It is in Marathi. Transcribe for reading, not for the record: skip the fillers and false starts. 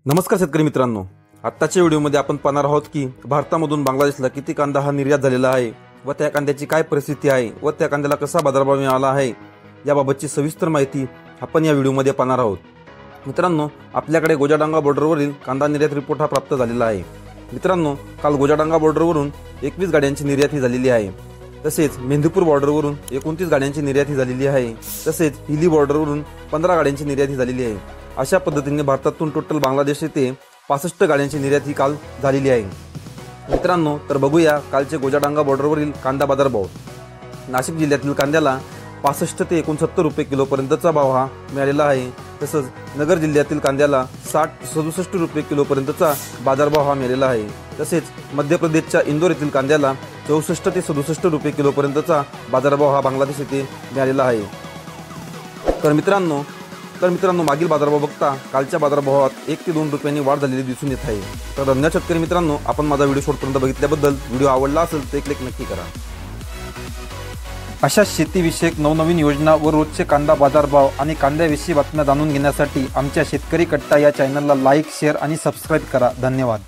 नमस्कार शेतकरी मित्रांनो, आत्ताच्या व्हिडिओमध्ये आपण पाहणार आहोत की भारतामधून बांगलादेशला किती कांदा हा निर्यात झालेला आहे व त्या कांद्याची काय परिस्थिती आहे व त्या कांद्याला कसा बाजारभाव मिळाला आहे याबाबतची सविस्तर माहिती आपण या व्हिडिओमध्ये पाहणार आहोत। मित्रांनो, आपल्याकडे गोजाडांगा बॉर्डरवरील कांदा निर्यात रिपोर्ट हा प्राप्त झालेला आहे। मित्रांनो, काल गोजाडांगा बॉर्डरवरून 21 गाड्यांची निर्यात ही झालेली आहे। तसेच मेंदीपूर बॉर्डरवरून 29 गाड्यांची निर्यात ही झालेली आहे। तसेच हिली बॉर्डरवरून 15 गाड्यांची निर्यात ही झालेली आहे। अशा पद्धतीने भारतातून टोटल बांगलादेश येथे 65 गाड्यांची निर्यात ही काल झालेली आहे। मित्रांनो, तर बघूया कालचे गोजाडांगा बॉर्डरवरील कांदा बाजारभाव। नाशिक जिल्ह्यातील कांद्याला 65 ते 69 रुपये किलोपर्यंतचा भाव हा मिळालेला आहे। तसंच नगर जिल्ह्यातील कांद्याला 60-67 रुपये किलोपर्यंतचा बाजारभाव हा मिळालेला आहे। तसेच मध्य प्रदेशच्या इंदोर येथील कांद्याला 64 ते 67 रुपये किलोपर्यंतचा बाजारभाव हा बांगलादेश येथे मिळालेला आहे। तर मित्रांनो मागील बाजारभाव बघता कालच्या बाजारभावात 1 ते 2 रुपयांनी वाढ झालेली दिसून येत आहे। तर धन्यवाद शेतकरी मित्रांनो, आपण माझा व्हिडिओ शेवटपर्यंत बघितल्याबद्दल। व्हिडिओ आवडला असेल तर एक लाईक नक्की करा। अशा शेतीविषयक नवनवीन योजना व रोजचे कांदा बाजारभाव आणि कांद्याविषयी बातम्या जाणून घेण्यासाठी आमच्या शेतकरी कट्टा या चॅनलला लाईक, शेअर आणि सबस्क्राईब करा। धन्यवाद।